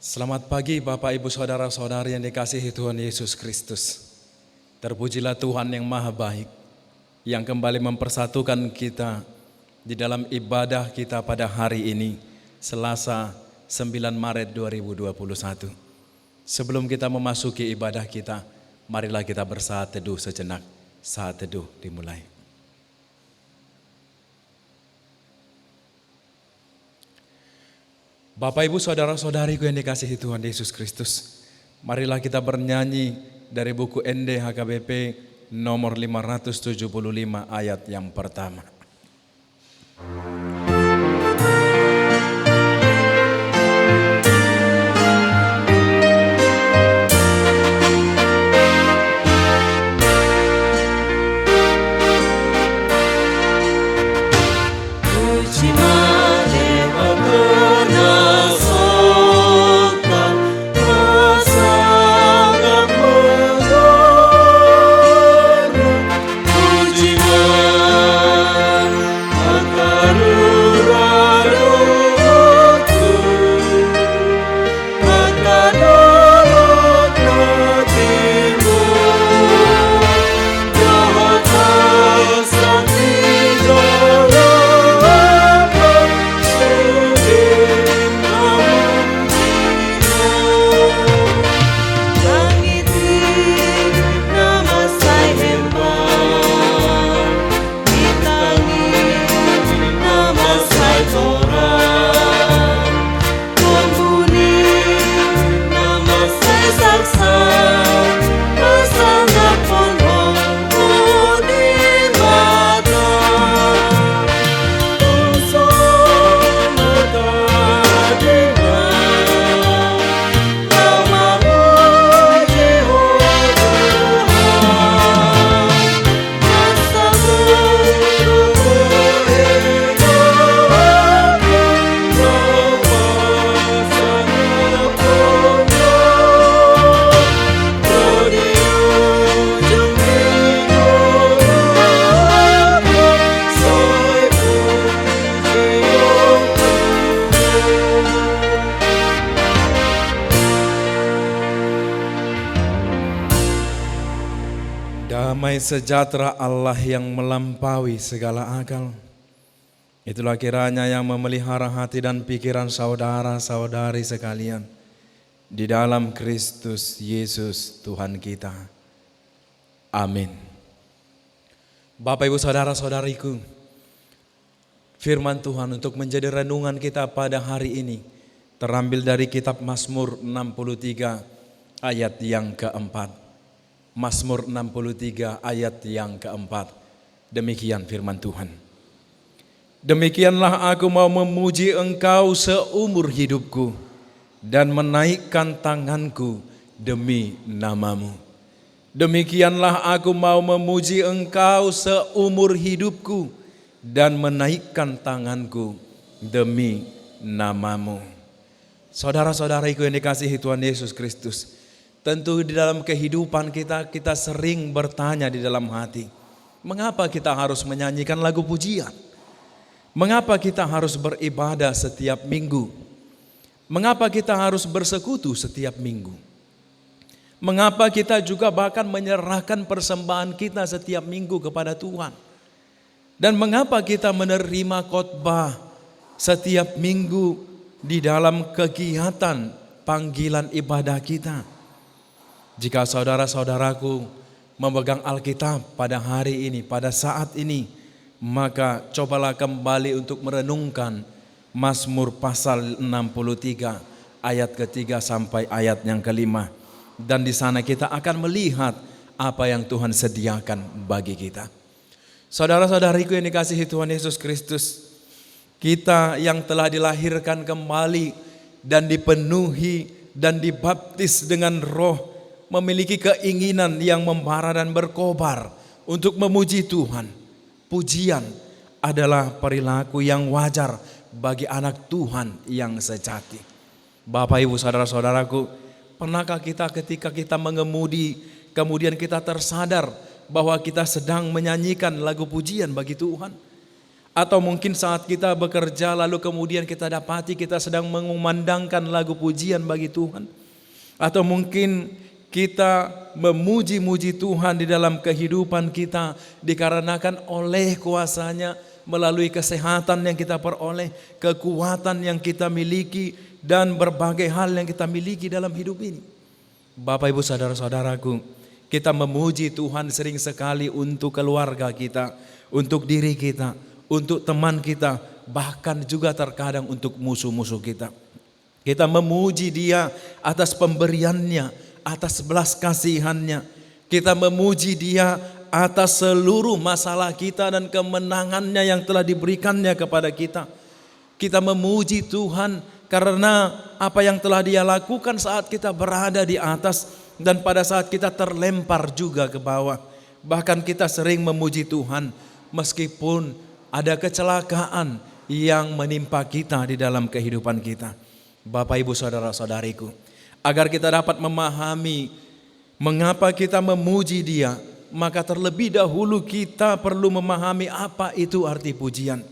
Selamat pagi Bapak Ibu Saudara-saudari yang dikasihi Tuhan Yesus Kristus. Terpujilah Tuhan yang maha baik, yang kembali mempersatukan kita di dalam ibadah kita pada hari ini, Selasa 9 Maret 2021. Sebelum kita memasuki ibadah kita, marilah kita bersaat teduh sejenak. Saat teduh dimulai. Bapak Ibu Saudara-saudariku yang dikasihi Tuhan Yesus Kristus, marilah kita bernyanyi dari buku ND HKBP nomor 575 ayat yang pertama. Damai sejahtera Allah yang melampaui segala akal, itulah kiranya yang memelihara hati dan pikiran saudara-saudari sekalian di dalam Kristus Yesus Tuhan kita. Amin. Bapak Ibu Saudara-saudariku, firman Tuhan untuk menjadi renungan kita pada hari ini terambil dari kitab Mazmur 63 ayat yang keempat. Mazmur 63 ayat yang keempat. Demikian firman Tuhan. Demikianlah aku mau memuji Engkau seumur hidupku dan menaikkan tanganku demi nama-Mu. Demikianlah aku mau memuji Engkau seumur hidupku dan menaikkan tanganku demi nama-Mu. Saudara-saudariku yang dikasihi Tuhan Yesus Kristus, tentu di dalam kehidupan kita sering bertanya di dalam hati, mengapa kita harus menyanyikan lagu pujian? Mengapa kita harus beribadah setiap minggu? Mengapa kita harus bersekutu setiap minggu? Mengapa kita juga bahkan menyerahkan persembahan kita setiap minggu kepada Tuhan? Dan mengapa kita menerima khotbah setiap minggu di dalam kegiatan panggilan ibadah kita? Jika saudara-saudaraku memegang Alkitab pada hari ini, pada saat ini, maka cobalah kembali untuk merenungkan Mazmur pasal 63 ayat ketiga sampai ayat yang kelima. Dan di sana kita akan melihat apa yang Tuhan sediakan bagi kita. Saudara-saudariku yang dikasihi Tuhan Yesus Kristus, kita yang telah dilahirkan kembali dan dipenuhi dan dibaptis dengan Roh, memiliki keinginan yang membara dan berkobar untuk memuji Tuhan. Pujian adalah perilaku yang wajar bagi anak Tuhan yang sejati. Bapak Ibu Saudara-saudaraku, pernahkah kita ketika kita mengemudi, kemudian kita tersadar bahwa kita sedang menyanyikan lagu pujian bagi Tuhan? Atau mungkin saat kita bekerja lalu kemudian kita dapati kita sedang mengumandangkan lagu pujian bagi Tuhan. Atau mungkin kita memuji-muji Tuhan di dalam kehidupan kita dikarenakan oleh kuasa-Nya, melalui kesehatan yang kita peroleh, kekuatan yang kita miliki, dan berbagai hal yang kita miliki dalam hidup ini. Bapak Ibu saudara-saudaraku, kita memuji Tuhan sering sekali untuk keluarga kita, untuk diri kita, untuk teman kita, bahkan juga terkadang untuk musuh-musuh kita. Kita memuji Dia atas pemberiannya, atas belas kasihannya. Kita memuji Dia atas seluruh masalah kita dan kemenangannya yang telah diberikannya kepada kita. Kita memuji Tuhan karena apa yang telah Dia lakukan saat kita berada di atas dan pada saat kita terlempar juga ke bawah. Bahkan kita sering memuji Tuhan meskipun ada kecelakaan yang menimpa kita di dalam kehidupan kita. Bapak Ibu saudara-saudariku, agar kita dapat memahami mengapa kita memuji Dia, maka terlebih dahulu kita perlu memahami apa itu arti pujian.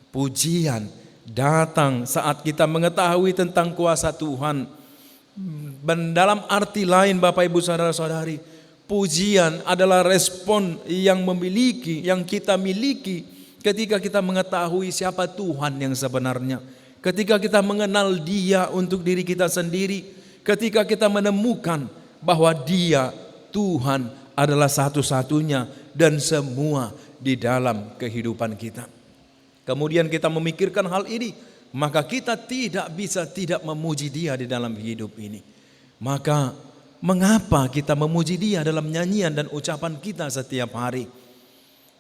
Pujian datang saat kita mengetahui tentang kuasa Tuhan. Dan dalam arti lain Bapak Ibu saudara-saudari, pujian adalah respon yang kita miliki ketika kita mengetahui siapa Tuhan yang sebenarnya. Ketika kita mengenal Dia untuk diri kita sendiri, ketika kita menemukan bahwa Dia, Tuhan, adalah satu-satunya dan semua di dalam kehidupan kita. Kemudian kita memikirkan hal ini, maka kita tidak bisa tidak memuji Dia di dalam hidup ini. Maka mengapa kita memuji Dia dalam nyanyian dan ucapan kita setiap hari?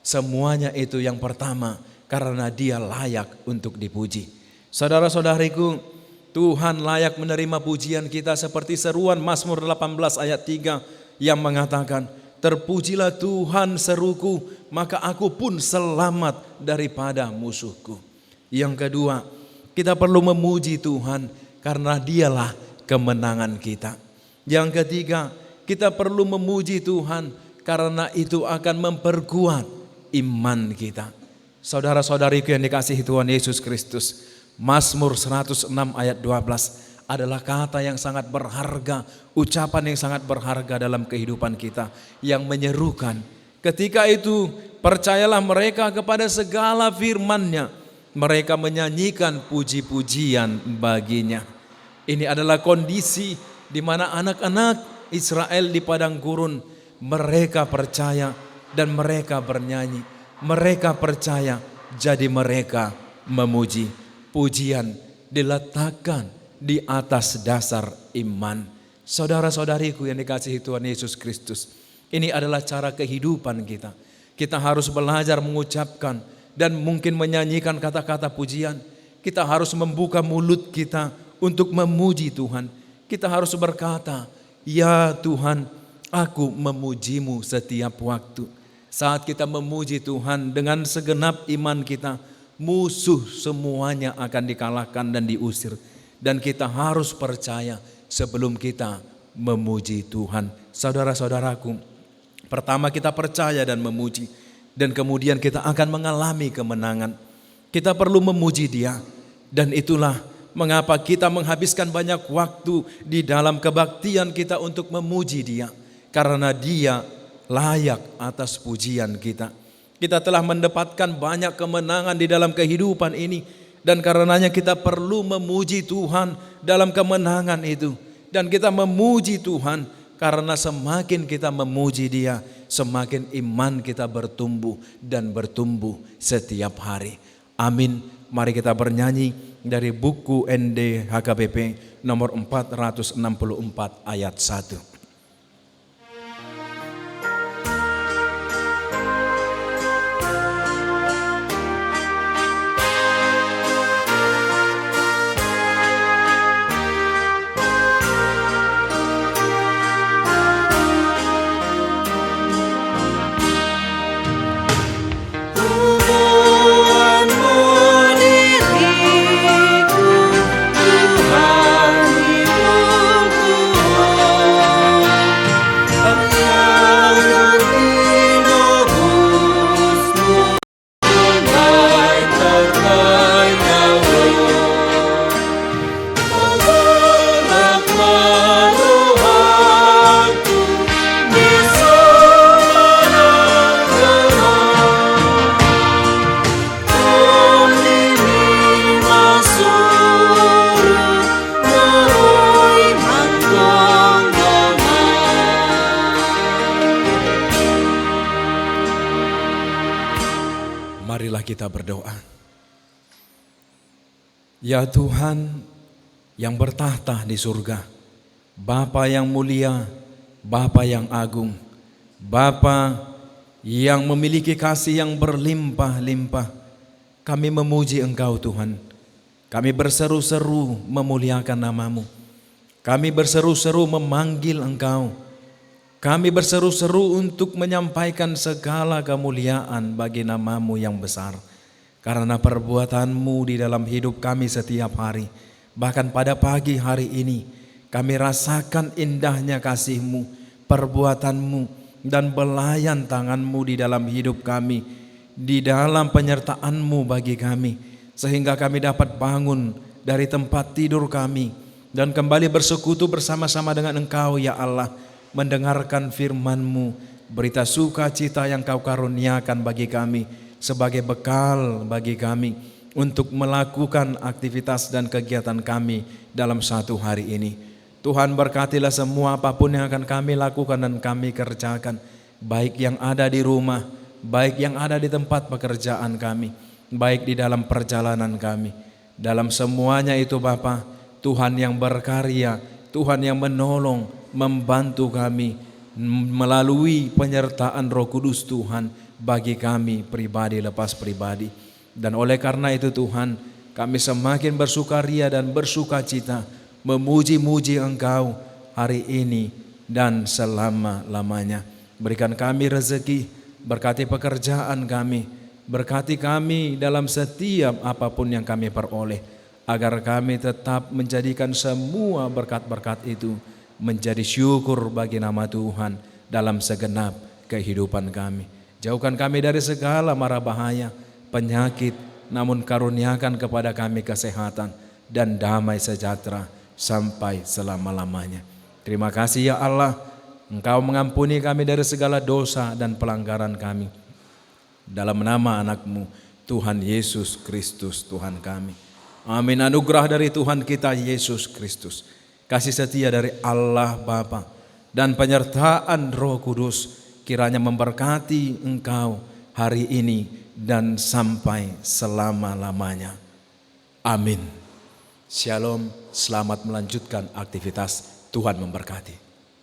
Semuanya itu yang pertama, karena Dia layak untuk dipuji. Saudara-saudariku, Tuhan layak menerima pujian kita seperti seruan Mazmur 18 ayat 3 yang mengatakan, terpujilah Tuhan seruku, maka aku pun selamat daripada musuhku. Yang kedua, kita perlu memuji Tuhan karena Dialah kemenangan kita. Yang ketiga, kita perlu memuji Tuhan karena itu akan memperkuat iman kita. Saudara-saudariku yang dikasihi Tuhan Yesus Kristus, Mazmur 106 ayat 12 adalah kata yang sangat berharga, ucapan yang sangat berharga dalam kehidupan kita, yang menyerukan. Ketika itu percayalah mereka kepada segala firman-Nya, mereka menyanyikan puji-pujian baginya. Ini adalah kondisi di mana anak-anak Israel di padang gurun, mereka percaya dan mereka bernyanyi. Mereka percaya, jadi mereka memuji. Pujian diletakkan di atas dasar iman. Saudara-saudariku yang dikasihi Tuhan Yesus Kristus, ini adalah cara kehidupan kita. Kita harus belajar mengucapkan dan mungkin menyanyikan kata-kata pujian. Kita harus membuka mulut kita untuk memuji Tuhan. Kita harus berkata, ya Tuhan, aku memuji-Mu setiap waktu. Saat kita memuji Tuhan dengan segenap iman kita, musuh semuanya akan dikalahkan dan diusir. Dan kita harus percaya sebelum kita memuji Tuhan. Saudara-saudaraku, pertama kita percaya dan memuji, dan kemudian kita akan mengalami kemenangan. Kita perlu memuji Dia, dan itulah mengapa kita menghabiskan banyak waktu di dalam kebaktian kita untuk memuji Dia. Karena Dia layak atas pujian kita. Kita telah mendapatkan banyak kemenangan di dalam kehidupan ini, dan karenanya kita perlu memuji Tuhan dalam kemenangan itu. Dan kita memuji Tuhan karena semakin kita memuji Dia, semakin iman kita bertumbuh dan bertumbuh setiap hari. Amin. Mari kita bernyanyi dari buku ND HKBP nomor 464 ayat 1. Tuhan hidupku, kita berdoa. Ya Tuhan yang bertahta di surga, Bapa yang mulia, Bapa yang agung, Bapa yang memiliki kasih yang berlimpah-limpah, kami memuji Engkau Tuhan. Kami berseru-seru memuliakan nama-Mu. Kami berseru-seru memanggil Engkau. Kami berseru-seru untuk menyampaikan segala kemuliaan bagi nama-Mu yang besar. Karena perbuatan-Mu di dalam hidup kami setiap hari. Bahkan pada pagi hari ini kami rasakan indahnya kasih-Mu, perbuatan-Mu, dan belayan tangan-Mu di dalam hidup kami, di dalam penyertaan-Mu bagi kami, sehingga kami dapat bangun dari tempat tidur kami dan kembali bersekutu bersama-sama dengan Engkau ya Allah, mendengarkan firman-Mu, berita sukacita yang Kau karuniakan bagi kami sebagai bekal bagi kami untuk melakukan aktivitas dan kegiatan kami dalam satu hari ini. Tuhan, berkatilah semua apapun yang akan kami lakukan dan kami kerjakan, baik yang ada di rumah, baik yang ada di tempat pekerjaan kami, baik di dalam perjalanan kami. Dalam semuanya itu Bapa, Tuhan yang berkarya, Tuhan yang menolong, membantu kami melalui penyertaan Roh Kudus Tuhan bagi kami pribadi lepas pribadi. Dan oleh karena itu Tuhan, kami semakin bersukaria dan bersukacita memuji-muji Engkau hari ini dan selama-lamanya. Berikan kami rezeki, berkati pekerjaan kami, berkati kami dalam setiap apapun yang kami peroleh, agar kami tetap menjadikan semua berkat-berkat itu menjadi syukur bagi nama Tuhan dalam segenap kehidupan kami. Jauhkan kami dari segala mara bahaya, penyakit, namun karuniakan kepada kami kesehatan dan damai sejahtera sampai selama-lamanya. Terima kasih ya Allah, Engkau mengampuni kami dari segala dosa dan pelanggaran kami. Dalam nama anak-Mu, Tuhan Yesus Kristus Tuhan kami. Amin. Anugerah dari Tuhan kita Yesus Kristus, kasih setia dari Allah Bapa, dan penyertaan Roh Kudus kiranya memberkati engkau hari ini dan sampai selama-lamanya. Amin. Shalom, selamat melanjutkan aktivitas. Tuhan memberkati.